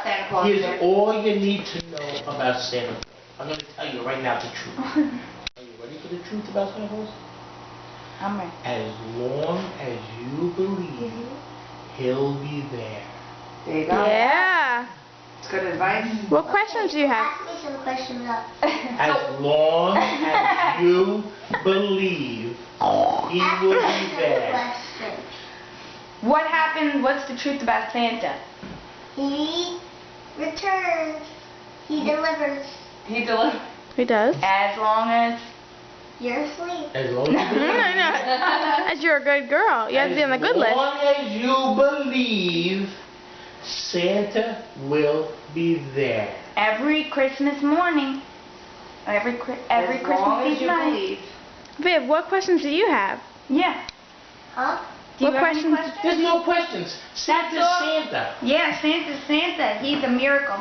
Santa Claus. Here's all you need to know about Santa Claus. I'm going to tell you right now the truth. Are you ready for the truth about Santa Claus? I'm ready. As long as you believe, he'll be there. There you go. Yeah. It's good advice. What questions do you have? Ask me some questions up. As long as you believe, he will be there. Question. What happened? What's the truth about Santa? He returns. He delivers. He delivers. He does. As long as. You're asleep. As long as you believe. I know. As you're a good girl. You have to be on the good As list. long as you believe, Santa will be there. Every Christmas morning. Every Christmas Eve night. Viv, what questions do you have? Yeah. Huh? Do you What have any questions? questions? There's no questions. Santa's all. Santa. Yeah, Santa's Santa. He's a miracle.